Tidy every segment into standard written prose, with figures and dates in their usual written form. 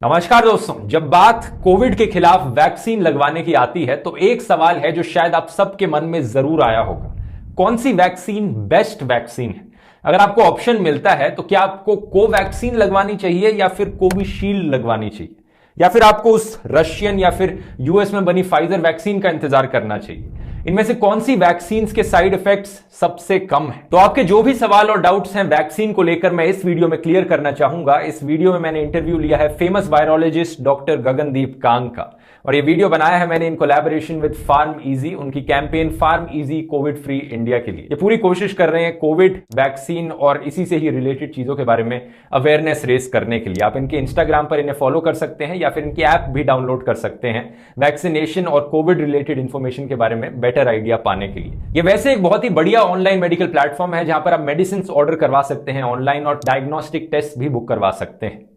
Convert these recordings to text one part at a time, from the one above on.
नमस्कार दोस्तों। जब बात कोविड के खिलाफ वैक्सीन लगवाने की आती है तो एक सवाल है जो शायद आप सबके मन में जरूर आया होगा। कौन सी वैक्सीन बेस्ट वैक्सीन है? अगर आपको ऑप्शन मिलता है तो क्या आपको कोवैक्सीन लगवानी चाहिए या फिर कोविशील्ड लगवानी चाहिए, या फिर आपको उस रशियन या फिर यूएस में बनी फाइजर वैक्सीन का इंतजार करना चाहिए? इनमें से कौन सी वैक्सीन के साइड इफेक्ट्स सबसे कम है? तो आपके जो भी सवाल और डाउट्स हैं वैक्सीन को लेकर मैं इस वीडियो में क्लियर करना चाहूंगा। इस वीडियो में मैंने इंटरव्यू लिया है famous virologist doctor Gagandeep Kang का, और ये वीडियो बनाया है मैंने in collaboration with PharmEasy, उनकी campaign PharmEasy Covid free India के लिए। ये पूरी कोशिश कर रहे हैं कोविड वैक्सीन और इसी से ही रिलेटेड चीजों के बारे में अवेयरनेस रेस करने के लिए। आप इनके इंस्टाग्राम पर इन्हें फॉलो कर सकते हैं या फिर इनकी ऐप भी डाउनलोड कर सकते हैं वैक्सीनेशन और कोविड रिलेटेड इंफॉर्मेशन के बारे में बेटर आइडिया पाने के लिए। ये वैसे एक बहुत ही बढ़िया ऑनलाइन मेडिकल प्लेटफॉर्म है जहां पर आप मेडिसिन ऑर्डर करवा सकते हैं ऑनलाइन और डायग्नोस्टिक टेस्ट भी बुक करवा सकते हैं।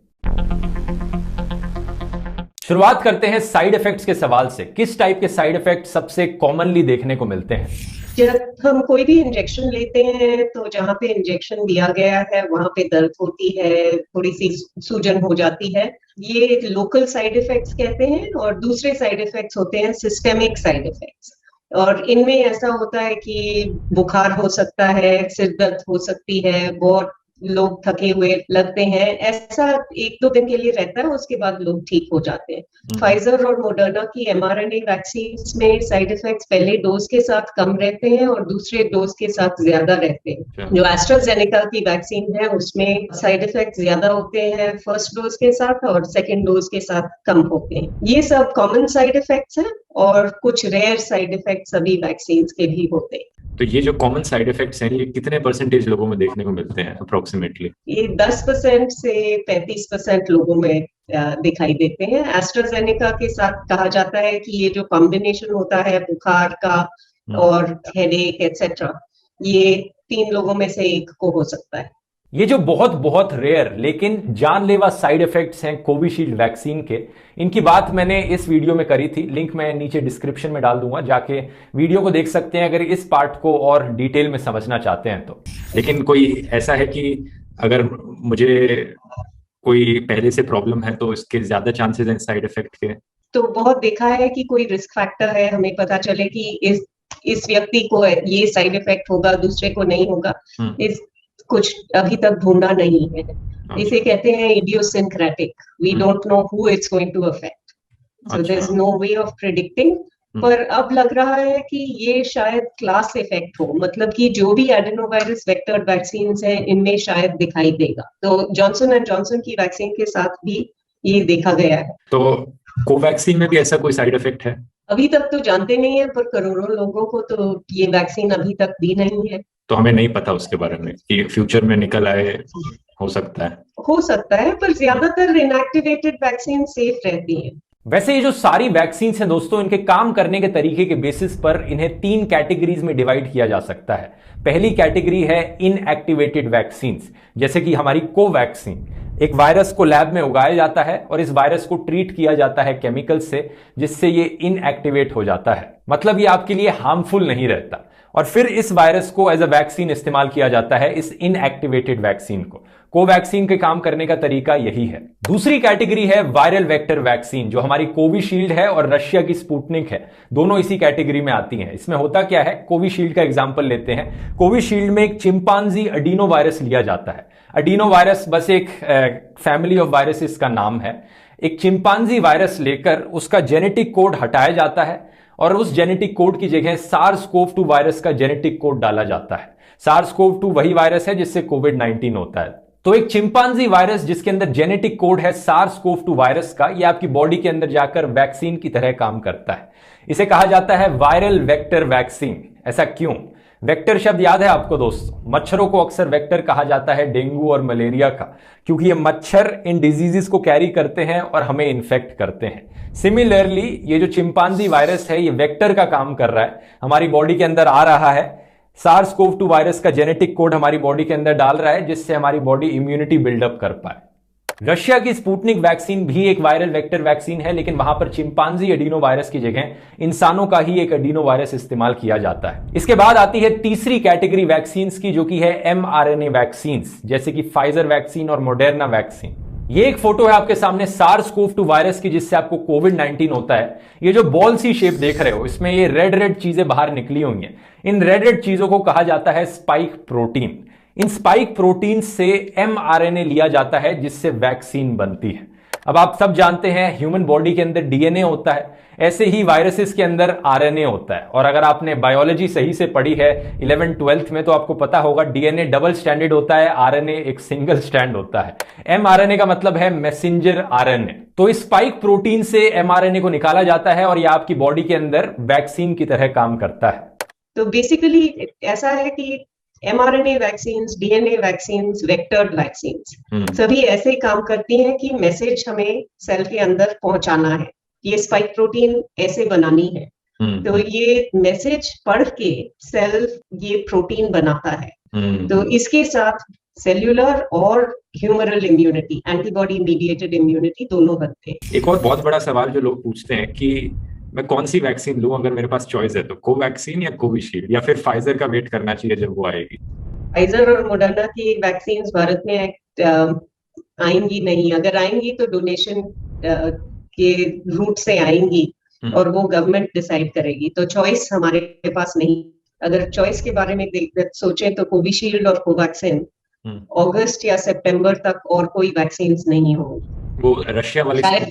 शुरुआत करते हैं साइड इफेक्ट्स के सवाल से। किस टाइप के साइड इफेक्ट सबसे कॉमनली देखने को मिलते हैं? जब हम कोई भी इंजेक्शन लेते हैं तो जहाँ पे इंजेक्शन दिया गया है वहां पे दर्द होती है, थोड़ी सी सूजन हो जाती है। ये लोकल साइड इफेक्ट्स कहते हैं। और दूसरे साइड इफेक्ट्स होते हैं सिस्टेमिक साइड इफेक्ट्स, और इनमें ऐसा होता है कि बुखार हो सकता है, सिर दर्द हो सकती है, बहुत लोग थके हुए लगते हैं। ऐसा एक दो दिन के लिए रहता है, उसके बाद लोग ठीक हो जाते हैं। फाइजर और मोडर्ना की mRNA वैक्सीन में साइड इफेक्ट्स पहले डोज के साथ कम रहते हैं और दूसरे डोज के साथ ज्यादा रहते हैं। जो एस्ट्राजेनेका की वैक्सीन है उसमें साइड इफेक्ट ज्यादा होते हैं फर्स्ट डोज के साथ, और सेकेंड डोज के साथ कम होते हैं। ये सब कॉमन साइड इफेक्ट्स हैं, और कुछ रेयर साइड इफेक्ट्स सभी वैक्सीन के भी होते हैं। तो ये जो कॉमन साइड इफेक्ट्स हैं ये कितने परसेंटेज लोगों में देखने को मिलते हैं अप्रोक्सीमेटली? ये 10% से 35% लोगों में दिखाई देते हैं। एस्ट्राजेनेका के साथ कहा जाता है कि ये जो कॉम्बिनेशन होता है बुखार का और हेडेक एक्सेट्रा, ये 3 लोगों में से एक को हो सकता है। ये जो बहुत बहुत रेयर लेकिन जानलेवा साइड इफेक्ट्स हैं कोविशील्ड वैक्सीन के, इनकी बात मैंने इस वीडियो में करी थी। लिंक मैं नीचे डिस्क्रिप्शन में डाल दूंगा, जाके वीडियो को देख सकते हैं अगर इस पार्ट को और डिटेल में समझना चाहते हैं तो। लेकिन कोई ऐसा है कि अगर मुझे कोई पहले से प्रॉब्लम है तो इसके ज्यादा चांसेस हैं साइड इफेक्ट के? तो बहुत देखा है कि कोई रिस्क फैक्टर है, हमें पता चले कि इस व्यक्ति को ये साइड इफेक्ट होगा, दूसरे को नहीं होगा, इस कुछ अभी तक ढूंढा नहीं है। इसे कहते हैं idiosyncratic. We don't know who it's going to affect, so there is no way of predicting. पर अब लग रहा है कि ये शायद क्लास इफेक्ट हो, मतलब कि जो भी एडेनोवायरस वेक्टर वैक्सीन हैं इनमें शायद दिखाई देगा। तो जॉनसन एंड जॉनसन की वैक्सीन के साथ भी ये देखा गया है। तो कोवैक्सीन में भी ऐसा कोई साइड इफेक्ट है? अभी तक तो जानते नहीं है, पर करोड़ों लोगों को तो ये वैक्सीन अभी तक दी नहीं है। तो हमें नहीं पता उसके बारे में कि फ्यूचर में निकल आए, हो सकता है, पर ज्यादातर इनएक्टिवेटेड वैक्सीन सेफ रहती हैं। वैसे ये जो सारी वैक्सीन हैं दोस्तों, इनके काम करने के तरीके के बेसिस पर इन्हें 3 कैटेगरीज में डिवाइड किया जा सकता है। पहली कैटेगरी है इनएक्टिवेटेड वैक्सीन, जैसे कि हमारी कोवैक्सीन। एक वायरस को लैब में उगाया जाता है और इस वायरस को ट्रीट किया जाता है केमिकल से, जिससे ये इनएक्टिवेट हो जाता है, मतलब ये आपके लिए हार्मफुल नहीं रहता। और फिर इस वायरस को एज अ वैक्सीन इस्तेमाल किया जाता है, इस इनएक्टिवेटेड वैक्सीन को। कोवैक्सीन के काम करने का तरीका यही है। दूसरी कैटेगरी है वायरल वेक्टर वैक्सीन, जो हमारी कोविशील्ड है और रशिया की स्पुतनिक है, दोनों इसी कैटेगरी में आती हैं। इसमें होता क्या है, कोविशील्ड का एग्जांपल लेते हैं। कोविशील्ड में एक चिंपांजी अडीनो वायरस लिया जाता है। अडीनो वायरस बस एक फैमिली ऑफ वायरसेस का नाम है। एक चिंपांजी वायरस लेकर उसका जेनेटिक कोड हटाया जाता है और उस जेनेटिक कोड की जगह SARS-CoV-2 वायरस का जेनेटिक कोड डाला जाता है। SARS-CoV-2 वही वायरस है जिससे कोविड-19 होता है। तो एक चिंपांजी वायरस जिसके अंदर जेनेटिक कोड है SARS-CoV-2 वायरस का, ये आपकी बॉडी के अंदर जाकर वैक्सीन की तरह काम करता है। इसे कहा जाता है वायरल वेक्टर वैक्सीन। ऐसा क्यों? वेक्टर शब्द याद है आपको दोस्तों? मच्छरों को अक्सर वेक्टर कहा जाता है डेंगू और मलेरिया का, क्योंकि ये मच्छर इन डिजीजेस को कैरी करते हैं और हमें इन्फेक्ट करते हैं। सिमिलरली ये जो चिंपांजी वायरस है ये वेक्टर का काम कर रहा है, हमारी बॉडी के अंदर आ रहा है। SARS-CoV-2 वायरस का जेनेटिक कोड हमारी बॉडी के अंदर डाल रहा है, जिससे हमारी बॉडी इम्यूनिटी बिल्डअप कर पाए। रशिया की स्पुतनिक वैक्सीन भी एक वायरल वेक्टर वैक्सीन है, लेकिन वहां पर चिंपांजी एडिनो वायरस की जगह इंसानों का ही एक एडिनो वायरस इस्तेमाल किया जाता है। इसके बाद आती है तीसरी कैटेगरी वैक्सीन की, जो कि है mRNA वैक्सीन, जैसे कि फाइजर वैक्सीन और मोडेर्ना वैक्सीन। ये एक फोटो है आपके सामने SARS-CoV-2 वायरस की, जिससे आपको कोविड-19 होता है। ये जो बॉल सी शेप देख रहे हो, इसमें ये रेड रेड चीजें बाहर निकली हुई हैं। इन रेड रेड चीजों को कहा जाता है स्पाइक प्रोटीन। इन स्पाइक प्रोटीन से mRNA लिया जाता है, जिससे वैक्सीन बनती है। अब आप सब जानते हैं ह्यूमन बॉडी के अंदर DNA होता है, ऐसे ही वायरसेस के अंदर RNA होता है। और अगर आपने बायोलॉजी सही से पढ़ी है 11th-12th में, तो आपको पता होगा DNA डबल स्टैंडर्ड होता है, RNA एक सिंगल स्टैंड होता है। mRNA का मतलब है मैसेंजर RNA। तो इस स्पाइक प्रोटीन से mRNA को निकाला जाता है और यह आपकी बॉडी के अंदर वैक्सीन की तरह काम करता है। तो बेसिकली ऐसा है कि mRNA vaccines, DNA vaccines, vectored vaccines सभी ऐसे काम करती हैं कि मैसेज हमें सेल के अंदर पहुंचाना है, ये स्पाइक प्रोटीन ऐसे बनानी है। तो ये मैसेज पढ़ के सेल ये प्रोटीन बनाता है। तो इसके साथ सेल्यूलर और humoral immunity, antibody mediated immunity दोनों बनते हैं। एक और बहुत बड़ा सवाल जो लोग पूछते हैं कि मैं कौन सी वैक्सीन लूं अगर मेरे पास चॉइस है, तो कोवैक्सीन या कोविशील्ड या फिर फाइजर का वेट करना चाहिए जब वो आएगी? फाइजर और मोडर्ना की वैक्सीन भारत में आएंगी नहीं। अगर आएंगी तो डोनेशन के रूट से आएंगी और वो गवर्नमेंट डिसाइड करेगी, तो चॉइस हमारे पास नहीं। अगर चॉइस के बारे में सोचें तो कोविशील्ड और कोवैक्सीन अगस्त या सितंबर तक और कोई वैक्सीन नहीं होंगी। वो रशिया वाले शायद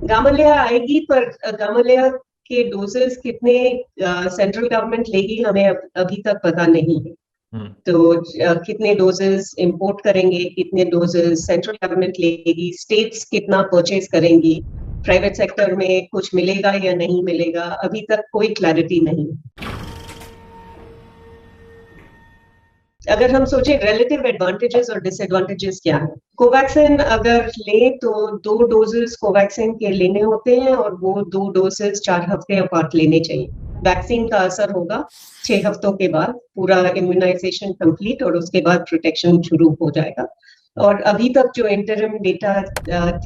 गामालेया आएगी, पर गामालेया के डोजेस कितने सेंट्रल गवर्नमेंट लेगी हमें अभी तक पता नहीं है। तो कितने डोजेस इंपोर्ट करेंगे, कितने डोजेस सेंट्रल गवर्नमेंट लेगी, स्टेट्स कितना परचेज करेंगी, प्राइवेट सेक्टर में कुछ मिलेगा या नहीं मिलेगा, अभी तक कोई क्लैरिटी नहीं। अगर हम सोचें रिलेटिव एडवांटेजेस और डिसएडवांटेजेस क्या है, कोवैक्सीन अगर लें तो 2 डोजेस कोवैक्सीन के लेने होते हैं और वो 2 डोजेस 4 हफ्ते अपार्ट लेने चाहिए। वैक्सीन का असर होगा 6 हफ्तों के बाद, पूरा इम्यूनाइजेशन कंप्लीट, और उसके बाद प्रोटेक्शन शुरू हो जाएगा। और अभी तक जो इंटरिम डेटा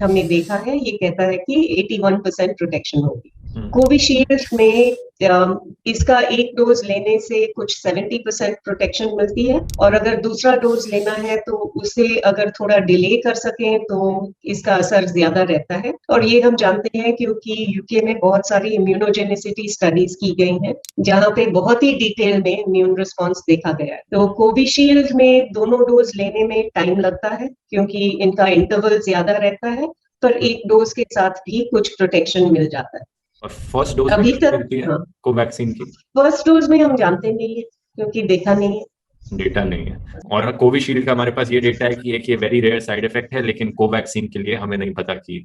हमने देखा है ये कहता है कि 81% प्रोटेक्शन होगी। कोविशील्ड में इसका एक डोज लेने से कुछ 70% प्रोटेक्शन मिलती है, और अगर दूसरा डोज लेना है तो उसे अगर थोड़ा डिले कर सकें तो इसका असर ज्यादा रहता है। और ये हम जानते हैं क्योंकि यूके में बहुत सारी इम्यूनोजेनिसिटी स्टडीज की गई हैं जहाँ पे बहुत ही डिटेल में इम्यून रिस्पॉन्स देखा गया है। तो कोविशील्ड में दोनों डोज लेने में टाइम लगता है क्योंकि इनका इंटरवल ज्यादा रहता है, पर एक डोज के साथ भी कुछ प्रोटेक्शन मिल जाता है। और फर्स्ट डोज अभी तक कोवैक्सीन की फर्स्ट डोज में हम जानते नहीं है क्योंकि देखा नहीं है, डेटा नहीं है। और कोविशील्ड का हमारे पास ये डेटा है कि एक ये वेरी रेयर साइड इफेक्ट है, लेकिन कोवैक्सीन के लिए हमें नहीं पता कि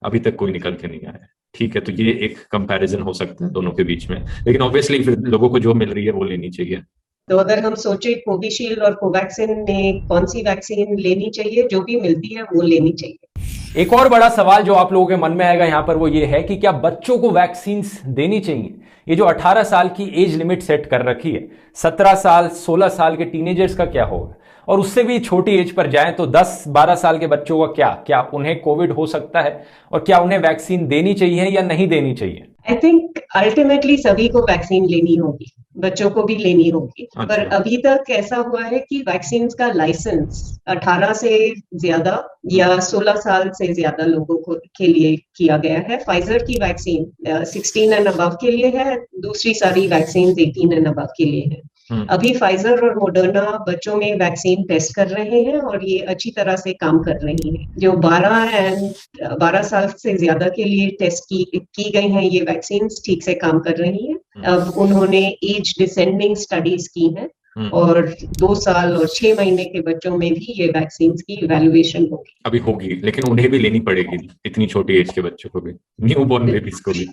अभी तक कोई निकल के नहीं आया है। ठीक है, तो ये एक कंपैरिजन हो सकता है दोनों के बीच में, लेकिन ऑब्वियसली फिर लोगों को जो मिल रही है वो लेनी चाहिए। तो अगर हम सोचे कोविशील्ड और कोवैक्सीन में कौन सी वैक्सीन लेनी चाहिए, जो भी मिलती है वो लेनी चाहिए। एक और बड़ा सवाल जो आप लोगों के मन में आएगा यहां पर वो ये है कि क्या बच्चों को वैक्सीन देनी चाहिए? ये जो 18 साल की एज लिमिट सेट कर रखी है, 17 साल 16 साल के टीनेजर्स का क्या होगा? और उससे भी छोटी एज पर जाएं तो 10-12 साल के बच्चों का क्या उन्हें कोविड हो सकता है? और क्या उन्हें वैक्सीन देनी चाहिए या नहीं देनी चाहिए? आई थिंक अल्टीमेटली सभी को वैक्सीन लेनी होगी, बच्चों को भी लेनी होगी। पर अभी तक ऐसा हुआ है कि वैक्सीन का लाइसेंस 18 से ज्यादा या 16 साल से ज्यादा लोगों को के लिए किया गया है। फाइजर की वैक्सीन 16 एंड अबव के लिए है, दूसरी सारी वैक्सीन 18 एंड अबव के लिए है। अभी फाइजर और मोडर्ना बच्चों में वैक्सीन टेस्ट कर रहे हैं और ये अच्छी तरह से काम कर रही है। जो 12 साल से ज्यादा के लिए टेस्ट की गई हैं ये वैक्सीन ठीक से काम कर रही है। अब उन्होंने एज डिसेंडिंग स्टडीज की हैं और 2 साल और 6 महीने के बच्चों में भी ये वैक्सीन की इवैल्यूएशन होगी। अभी होगी, लेकिन उन्हें भी लेनी पड़ेगी, इतनी छोटी एज के बच्चों को भी, न्यूबॉर्न बेबीज को भी।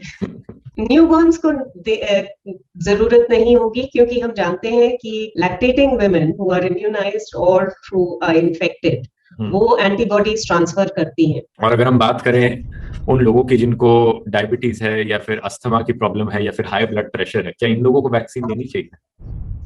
न्यूबॉर्न्स को जरूरत नहीं होगी क्योंकि हम जानते हैं कि lactating women who are immunized और हु आर इन्फेक्टेड वो एंटीबॉडीज ट्रांसफर करती हैं। और अगर हम बात करें उन लोगों की जिनको डायबिटीज है या फिर अस्थमा की प्रॉब्लम है या फिर हाई ब्लड प्रेशर है, क्या इन लोगों को वैक्सीन लेनी चाहिए?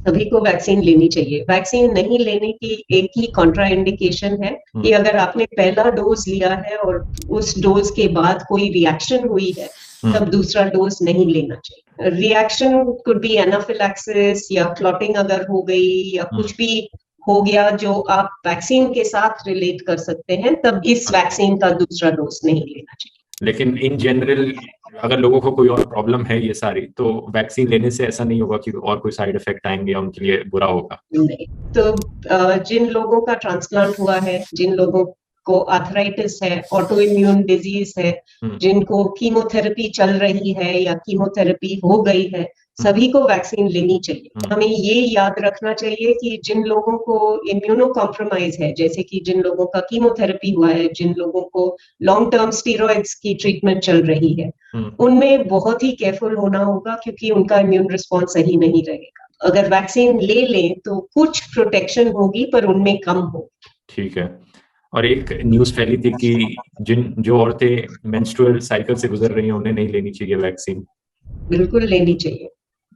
सभी को वैक्सीन लेनी चाहिए। वैक्सीन नहीं लेने की एक ही कॉन्ट्रा इंडिकेशन है कि अगर आपने पहला डोज लिया है और उस डोज के बाद कोई रिएक्शन हुई है तब दूसरा डोज नहीं लेना चाहिए। रिएक्शन कुड बी एनाफिलैक्सिस या क्लॉटिंग अगर हो गई या कुछ भी हो गया जो आप वैक्सीन के साथ रिलेट कर सकते हैं, तब इस वैक्सीन का दूसरा डोज नहीं लेना चाहिए। लेकिन इन जनरल अगर लोगों को कोई और प्रॉब्लम है ये सारी, तो वैक्सीन लेने से ऐसा नहीं होगा कि और कोई साइड इफेक्ट आएंगे या उनके लिए बुरा होगा? नहीं, तो जिन लोगों का ट्रांसप्लांट हुआ है, जिन लोगों को आर्थराइटिस है, ऑटो इम्यून डिजीज है, जिनको कीमोथेरेपी चल रही है या कीमोथेरेपी हो गई है, सभी को वैक्सीन लेनी चाहिए। हमें ये याद रखना चाहिए कि जिन लोगों को इम्यूनो कॉम्प्रोमाइज है, जैसे कि जिन लोगों का कीमोथेरेपी हुआ है, जिन लोगों को लॉन्ग टर्म स्टीरॉइड्स की ट्रीटमेंट चल रही है, उनमें बहुत ही केयरफुल होना होगा क्योंकि उनका इम्यून रिस्पॉन्स सही नहीं रहेगा। अगर वैक्सीन ले लें तो कुछ प्रोटेक्शन होगी पर उनमें कम होगी। ठीक है। और एक न्यूज फैली थी कि जो औरतें मेंस्ट्रुअल साइकिल से गुजर रही हैं उन्हें नहीं लेनी चाहिए वैक्सीन। बिल्कुल लेनी चाहिए।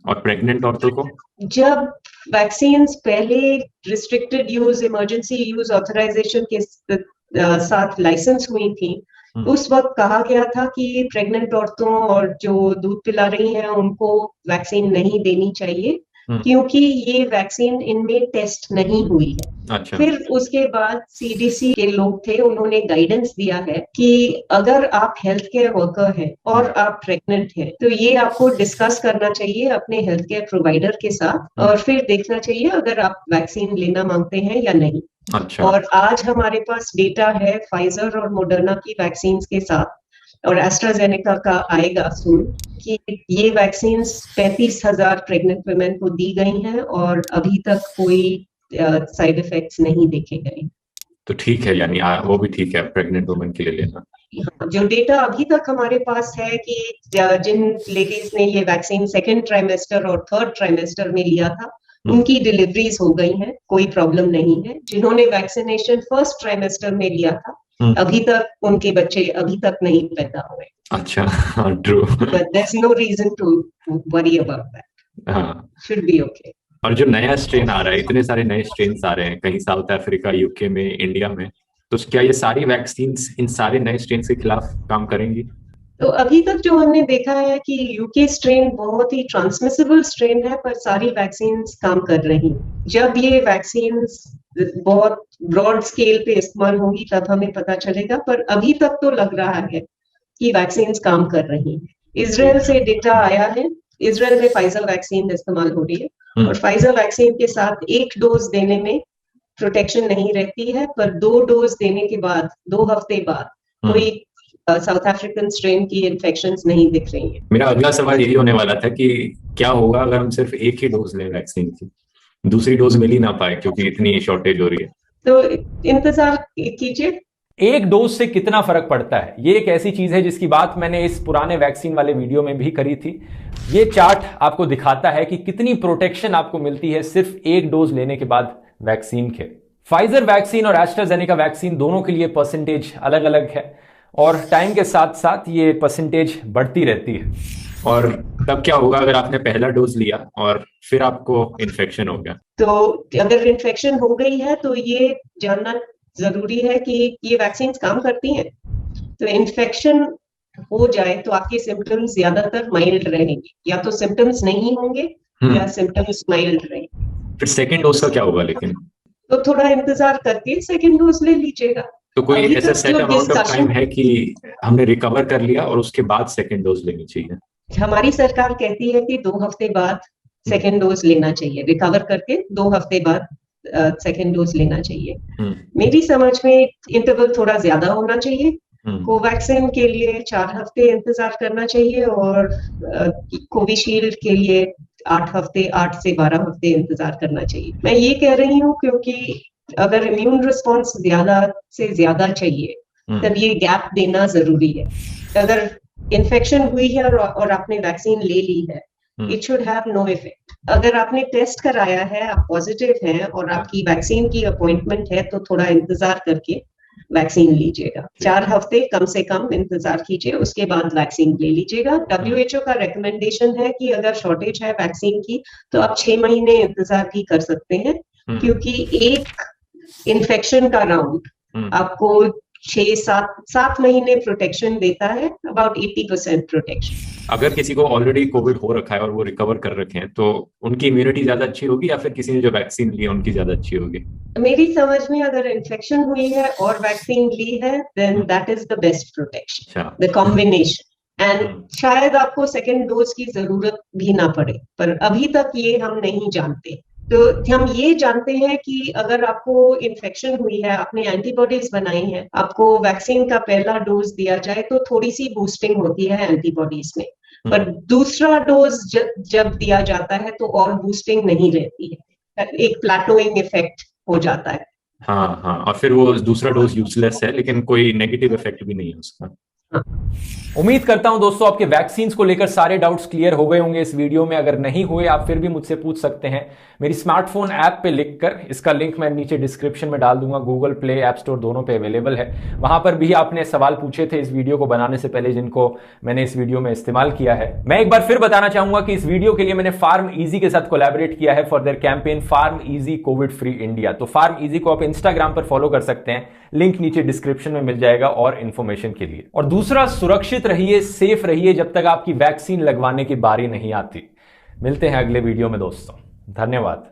और प्रेग्नेंट औरतों को? जब वैक्सीन पहले restricted use, emergency use authorization के साथ लाइसेंस हुई थी, उस वक्त कहा गया था कि प्रेग्नेंट औरतों और जो दूध पिला रही हैं उनको वैक्सीन नहीं देनी चाहिए क्योंकि ये वैक्सीन इनमें टेस्ट नहीं हुई है। अच्छा। फिर उसके बाद सीडीसी के लोग थे, उन्होंने गाइडेंस दिया है कि अगर आप हेल्थ केयर वर्कर हैं और आप प्रेग्नेंट हैं तो ये आपको डिस्कस करना चाहिए अपने हेल्थ केयर प्रोवाइडर के साथ और फिर देखना चाहिए अगर आप वैक्सीन लेना मांगते हैं या नहीं। अच्छा। और आज हमारे पास डेटा है फाइजर और मोडर्ना की वैक्सीन के साथ और एस्ट्राजेनेका का आएगा सुन कि ये वैक्सीन 35,000 प्रेग्नेंट वुमेन को दी गई हैं और अभी तक कोई साइड इफेक्ट्स नहीं देखे गए। तो ठीक है, यानी वो भी ठीक है प्रेग्नेंट वुमेन के लिए लेना। जो डेटा अभी तक हमारे पास है कि जिन लेडीज ने ये वैक्सीन सेकेंड ट्राइमेस्टर और थर्ड ट्राइमेस्टर में लिया था उनकी डिलीवरीज हो गई हैं, कोई प्रॉब्लम नहीं है। जिन्होंने वैक्सीनेशन फर्स्ट ट्राइमेस्टर में लिया था अभी तक उनके बच्चे अभी तक नहीं पैदा हुए। अच्छा, true. But there's no reason to worry about that. Should be okay. और जो नया स्ट्रेन आ रहा है, इतने सारे नए स्ट्रेन आ रहे हैं कहीं साउथ अफ्रीका, यूके में, इंडिया में, तो क्या ये सारी वैक्सीन इन सारे नए स्ट्रेन के खिलाफ काम करेंगी? तो अभी तक जो हमने देखा है कि यूके स्ट्रेन बहुत ही ट्रांसमिसिबल स्ट्रेन है पर सारी वैक्सीन काम कर रही हैं। जब ये वैक्सीन बहुत ब्रॉड स्केल पे इस्तेमाल होगी तब हमें पता चलेगा, पर अभी तक तो लग रहा है कि वैक्सीन काम कर रही हैं। इजराइल से डेटा आया है, इजराइल में फाइजर वैक्सीन इस्तेमाल हो रही है और फाइजर वैक्सीन के साथ एक डोज देने में प्रोटेक्शन नहीं रहती है, पर 2 डोज देने के बाद 2 हफ्ते बाद कोई साउथ अफ्रीकन स्ट्रेन की इन्फेक्शंस नहीं दिख रही है। मेरा अगला सवाल यही होने वाला था कि क्या होगा अगर हम सिर्फ एक ही डोज लें वैक्सीन की, दूसरी डोज मिल ही ना पाए क्योंकि इतनी शॉर्टेज हो रही है। तो इंतजार कीजिए। एक डोज से कितना फर्क पड़ता है, ये एक ऐसी चीज है जिसकी बात मैंने इस पुराने वैक्सीन वाले वीडियो में भी करी थी। ये चार्ट आपको दिखाता है कि कितनी प्रोटेक्शन आपको मिलती है सिर्फ एक डोज लेने के बाद वैक्सीन के। फाइजर वैक्सीन और एस्ट्राजेनेका वैक्सीन दोनों के लिए परसेंटेज अलग अलग है और टाइम के साथ साथ ये परसेंटेज बढ़ती रहती है। और तब क्या होगा अगर आपने पहला डोज लिया और फिर आपको इन्फेक्शन हो गया? तो अगर इन्फेक्शन हो गई है तो ये जानना जरूरी है कि ये वैक्सीन काम करती हैं। तो इन्फेक्शन हो जाए तो आपके सिम्टम्स ज्यादातर माइल्ड रहेंगे, या तो सिम्टम्स नहीं होंगे या सिम्टम्स माइल्ड रहेंगे। फिर सेकेंड डोज का क्या होगा? लेकिन तो थोड़ा इंतजार करके सेकेंड डोज ले लीजिएगा। तो कोई ऐसा सेट अमाउंट ऑफ टाइम है कि हमने रिकवर कर लिया और उसके बाद सेकेंड डोज लेनी चाहिए? हमारी सरकार कहती है कि 2 हफ्ते बाद सेकेंड डोज लेना चाहिए, रिकवर करके 2 हफ्ते बाद सेकेंड डोज लेना चाहिए। मेरी समझ में इंटरवल थोड़ा ज्यादा होना चाहिए। कोवैक्सीन के लिए 4 हफ्ते इंतजार करना चाहिए और कोविशील्ड के लिए 8 से 12 हफ्ते इंतजार करना चाहिए। मैं ये कह रही हूँ क्योंकि अगर इम्यून रिस्पॉन्स ज्यादा से ज्यादा चाहिए तब ये गैप देना जरूरी है। अगर इन्फेक्शन हुई है और आपने वैक्सीन ले ली है, it should have no effect. अगर आपने टेस्ट कराया है, आप पॉजिटिव हैं और आपकी वैक्सीन की अपॉइंटमेंट है, तो थोड़ा इंतजार करके वैक्सीन लीजिएगा। 4 हफ्ते कम से कम इंतजार कीजिए, उसके बाद वैक्सीन ले लीजिएगा। WHO का रिकमेंडेशन है कि अगर शॉर्टेज है वैक्सीन की तो आप 6 महीने इंतजार भी कर सकते हैं, क्योंकि एक इन्फेक्शन का राउंड आपको 6-7 महीने प्रोटेक्शन देता है, अबाउट 80% प्रोटेक्शन। अगर किसी को ऑलरेडी कोविड हो रखा है और वो रिकवर कर रखे हैं तो उनकी इम्यूनिटी ज्यादा अच्छी होगी या फिर किसी ने जो वैक्सीन ली है उनकी ज्यादा अच्छी होगी? मेरी समझ में अगर इन्फेक्शन हुई है और वैक्सीन ली है then that is the best protection, the combination. And शायद आपको सेकेंड डोज की जरूरत भी ना पड़े, पर अभी तक ये हम नहीं जानते। तो हम ये जानते हैं कि अगर आपको इन्फेक्शन हुई है, आपने एंटीबॉडीज बनाई है, आपको वैक्सीन का पहला डोज दिया जाए तो थोड़ी सी बूस्टिंग होती है एंटीबॉडीज में, पर दूसरा डोज जब दिया जाता है तो और बूस्टिंग नहीं रहती है, एक प्लेटोइंग इफेक्ट हो जाता है। हाँ हाँ, और फिर वो दूसरा डोज यूजलेस है लेकिन कोई नेगेटिव इफेक्ट भी नहीं है उसका। उम्मीद करता हूं दोस्तों आपके वैक्सीन को लेकर सारे डाउट्स क्लियर हो गए होंगे इस वीडियो में। अगर नहीं हुए आप फिर भी मुझसे पूछ सकते हैं मेरी स्मार्टफोन ऐप पे लिखकर, इसका लिंक मैं नीचे डिस्क्रिप्शन में डाल दूंगा, गूगल प्ले, ऐप स्टोर दोनों पे अवेलेबल है। वहां पर भी आपने सवाल पूछे थे इस वीडियो को बनाने से पहले जिनको मैंने इस वीडियो में इस्तेमाल किया है। मैं एक बार फिर बताना चाहूंगा कि इस वीडियो के लिए मैंने फार्म इजी के साथ कोलैबोरेट किया है for their campaign PharmEasy Covid free India. तो फार्म इजी को आप इंस्टाग्राम पर फॉलो कर सकते हैं, लिंक नीचे डिस्क्रिप्शन में मिल जाएगा और इंफॉर्मेशन के लिए। और दूसरा, सुरक्षित रहिए, सेफ रहिए जब तक आपकी वैक्सीन लगवाने की बारी नहीं आती। मिलते हैं अगले वीडियो में दोस्तों, धन्यवाद।